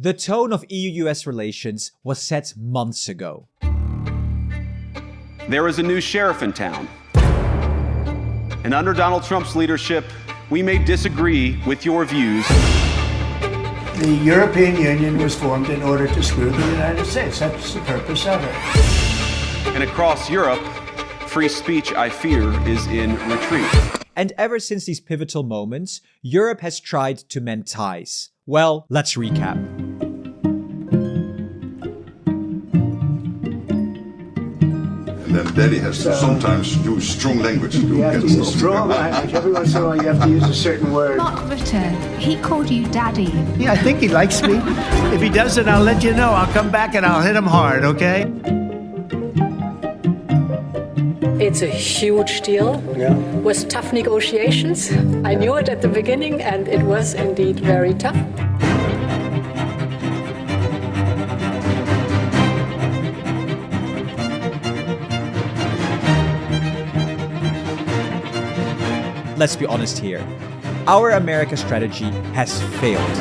The tone of EU-US relations was set months ago. There is a new sheriff in town. And under Donald Trump's leadership, we may disagree with your views. The European Union was formed in order to screw the United States. That's the purpose of it. And across Europe, free speech, I fear, is in retreat. And ever since these pivotal moments, Europe has tried to mend ties. Well, let's recap. And then Daddy has to sometimes use strong language to You have get to use stuff. strong language. Every once in a while, you have to use a certain word. Mark Rutte, he called you daddy. Yeah, I think he likes me. If he doesn't, I'll let you know. I'll come back and I'll hit him hard, okay? It's a huge deal with tough negotiations. I knew it at the beginning, and it was indeed very tough. Let's be honest here. Our America strategy has failed.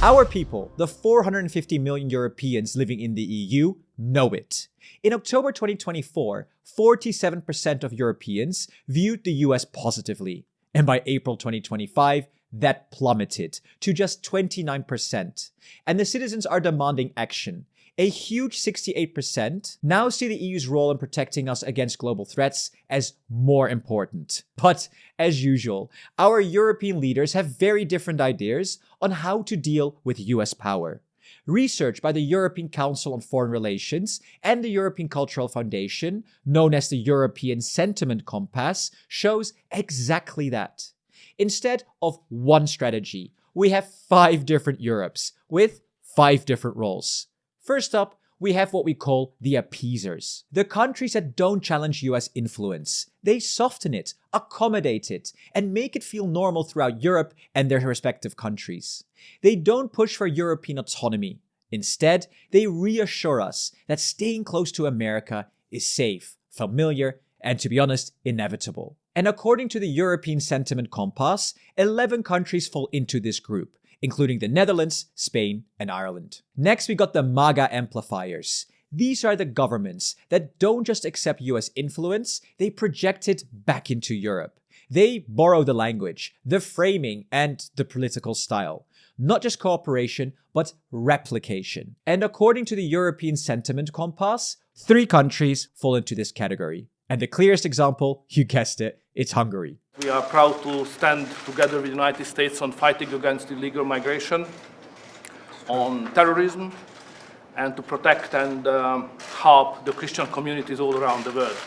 Our people, the 450 million Europeans living in the EU, know it. In October 2024, 47% of Europeans viewed the US positively. And by April 2025, that plummeted to just 29%. And the citizens are demanding action. A huge 68% now see the EU's role in protecting us against global threats as more important. But as usual, our European leaders have very different ideas on how to deal with US power. Research by the European Council on Foreign Relations and the European Cultural Foundation, known as the European Sentiment Compass, shows exactly that. Instead of one strategy, we have 5 different Europes with 5 different roles. First up, we have what we call the appeasers. The countries that don't challenge US influence. They soften it, accommodate it, and make it feel normal throughout Europe and their respective countries. They don't push for European autonomy. Instead, they reassure us that staying close to America is safe, familiar, and to be honest, inevitable. And according to the European Sentiment Compass, 11 countries fall into this group, including the Netherlands, Spain, and Ireland. Next, we got the MAGA amplifiers. These are the governments that don't just accept US influence, they project it back into Europe. They borrow the language, the framing, and the political style. Not just cooperation, but replication. And according to the European Sentiment Compass, 3 countries fall into this category. And the clearest example, you guessed it, it's Hungary. We are proud to stand together with the United States on fighting against illegal migration, on terrorism, and to protect and help the Christian communities all around the world.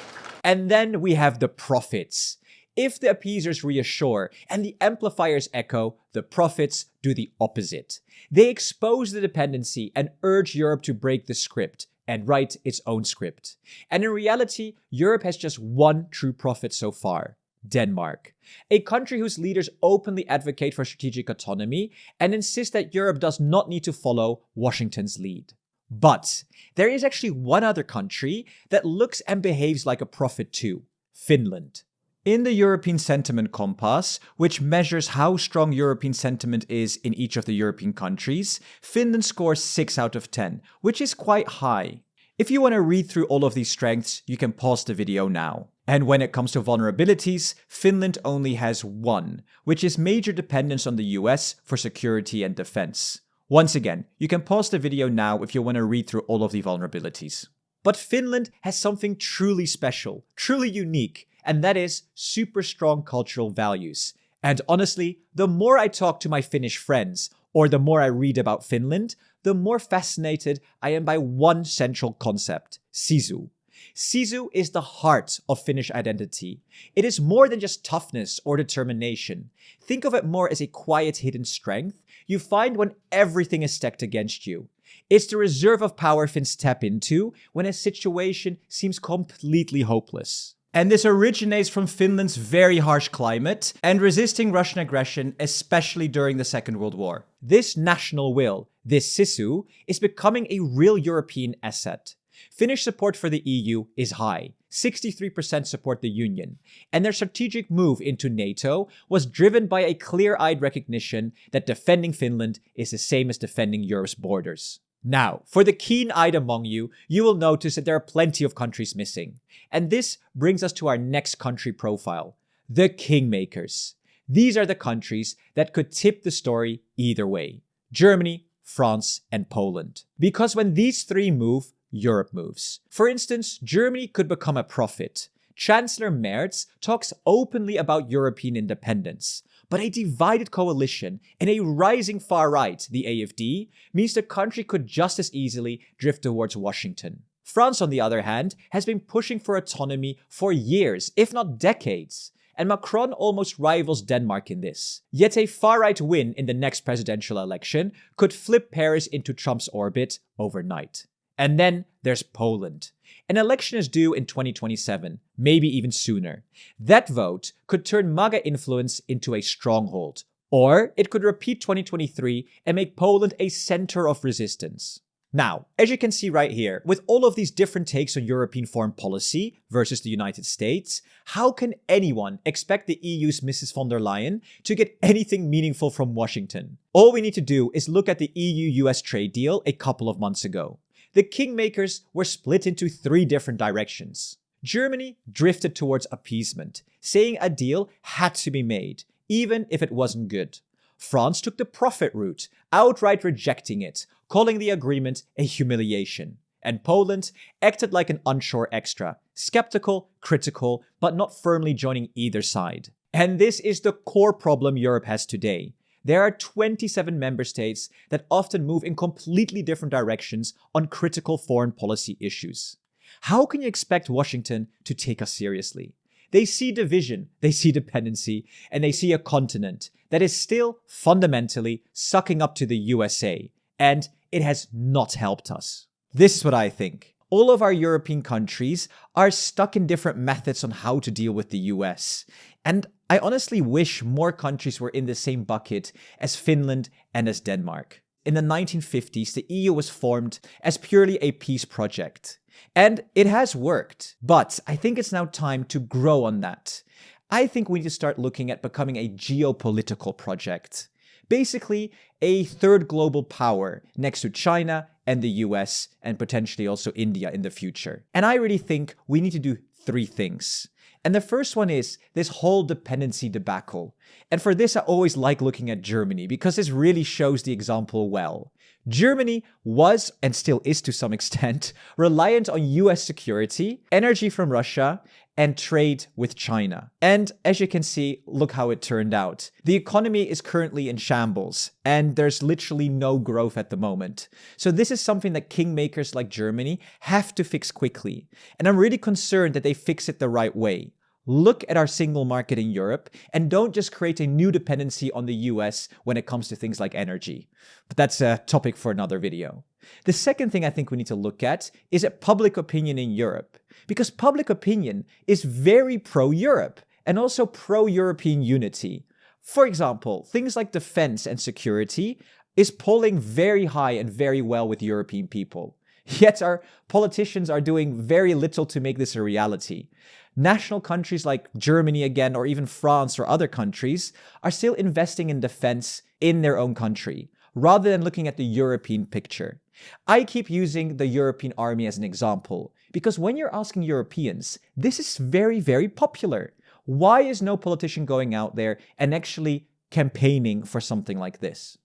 And then we have the prophets. If the appeasers reassure and the amplifiers echo, the prophets do the opposite. They expose the dependency and urge Europe to break the script and write its own script. And in reality, Europe has just one true prophet so far: Denmark, a country whose leaders openly advocate for strategic autonomy and insist that Europe does not need to follow Washington's lead. But there is actually one other country that looks and behaves like a prophet too: Finland. In the European Sentiment Compass, which measures how strong European sentiment is in each of the European countries, Finland scores 6 out of 10, which is quite high. If you want to read through all of these strengths, you can pause the video now. And when it comes to vulnerabilities, Finland only has 1, which is major dependence on the US for security and defense. Once again, you can pause the video now if you want to read through all of the vulnerabilities. But Finland has something truly special, truly unique, and that is super strong cultural values. And honestly, the more I talk to my Finnish friends, or the more I read about Finland, the more fascinated I am by one central concept: Sisu. Sisu is the heart of Finnish identity. It is more than just toughness or determination. Think of it more as a quiet hidden strength you find when everything is stacked against you. It's the reserve of power Finns tap into when a situation seems completely hopeless. And this originates from Finland's very harsh climate and resisting Russian aggression, especially during the Second World War. This national will, this Sisu, is becoming a real European asset. Finnish support for the EU is high. 63% support the Union, and their strategic move into NATO was driven by a clear-eyed recognition that defending Finland is the same as defending Europe's borders. Now, for the keen-eyed among you, you will notice that there are plenty of countries missing. And this brings us to our next country profile, the Kingmakers. These are the countries that could tip the story either way: Germany, France, and Poland. Because when these three move, Europe moves. For instance, Germany could become a prophet. Chancellor Merz talks openly about European independence. But a divided coalition and a rising far right, the AfD, means the country could just as easily drift towards Washington. France, on the other hand, has been pushing for autonomy for years, if not decades. And Macron almost rivals Denmark in this. Yet a far-right win in the next presidential election could flip Paris into Trump's orbit overnight. And then there's Poland. An election is due in 2027, maybe even sooner. That vote could turn MAGA influence into a stronghold. Or it could repeat 2023 and make Poland a center of resistance. Now, as you can see right here, with all of these different takes on European foreign policy versus the United States, how can anyone expect the EU's Mrs. von der Leyen to get anything meaningful from Washington? All we need to do is look at the EU-US trade deal a couple of months ago. The Kingmakers were split into three different directions. Germany drifted towards appeasement, saying a deal had to be made, even if it wasn't good. France took the profit route, outright rejecting it, calling the agreement a humiliation. And Poland acted like an unsure extra, skeptical, critical, but not firmly joining either side. And this is the core problem Europe has today. There are 27 member states that often move in completely different directions on critical foreign policy issues. How can you expect Washington to take us seriously? They see division, they see dependency, and they see a continent that is still fundamentally sucking up to the USA, and it has not helped us. This is what I think. All of our European countries are stuck in different methods on how to deal with the US. And I honestly wish more countries were in the same bucket as Finland and as Denmark. In the 1950s, the EU was formed as purely a peace project. And it has worked. But I think it's now time to grow on that. I think we need to start looking at becoming a geopolitical project. Basically, a third global power next to China and the US and potentially also India in the future. And I really think we need to do three things. And the first one is this whole dependency debacle. And for this, I always like looking at Germany because this really shows the example well. Germany was, and still is to some extent, reliant on US security, energy from Russia, and trade with China. And as you can see, look how it turned out. The economy is currently in shambles, and there's literally no growth at the moment. So this is something that kingmakers like Germany have to fix quickly. And I'm really concerned that they fix it the right way. Look at our single market in Europe and don't just create a new dependency on the US when it comes to things like energy. But that's a topic for another video. The second thing I think we need to look at is at public opinion in Europe. Because public opinion is very pro-Europe and also pro-European unity. For example, things like defense and security is polling very high and very well with European people. Yet our politicians are doing very little to make this a reality. National countries like Germany again, or even France or other countries, are still investing in defense in their own country, rather than looking at the European picture. I keep using the European army as an example, because when you're asking Europeans, this is very, very popular. Why is no politician going out there and actually campaigning for something like this?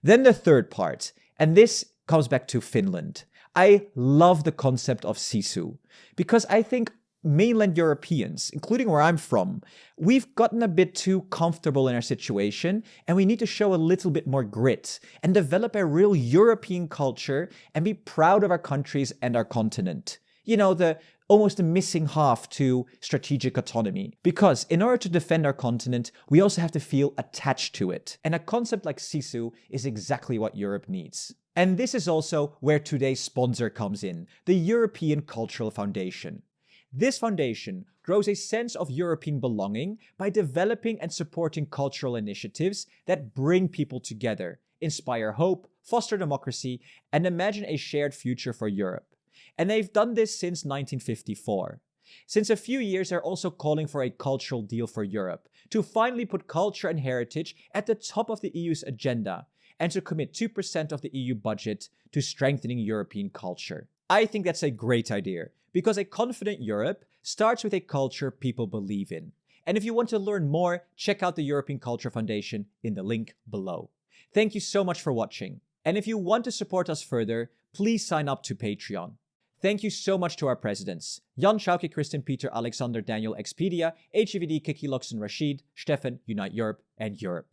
Then the third part, and this comes back to Finland. I love the concept of Sisu, because I think mainland Europeans, including where I'm from, we've gotten a bit too comfortable in our situation, and we need to show a little bit more grit and develop a real European culture and be proud of our countries and our continent. You know, almost the missing half to strategic autonomy. Because in order to defend our continent, we also have to feel attached to it. And a concept like Sisu is exactly what Europe needs. And this is also where today's sponsor comes in, the European Cultural Foundation. This foundation grows a sense of European belonging by developing and supporting cultural initiatives that bring people together, inspire hope, foster democracy, and imagine a shared future for Europe. And they've done this since 1954. Since a few years are also calling for a cultural deal for Europe, to finally put culture and heritage at the top of the EU's agenda, and to commit 2% of the EU budget to strengthening European culture. I think that's a great idea, because a confident Europe starts with a culture people believe in. And if you want to learn more, check out the European Culture Foundation in the link below. Thank you so much for watching. And if you want to support us further, please sign up to Patreon. Thank you so much to our presidents, Jan Schauke, Christian, Peter, Alexander, Daniel, Expedia, HEVD, Kiki, Loxon, Rashid, Stefan, Unite Europe, and Europe.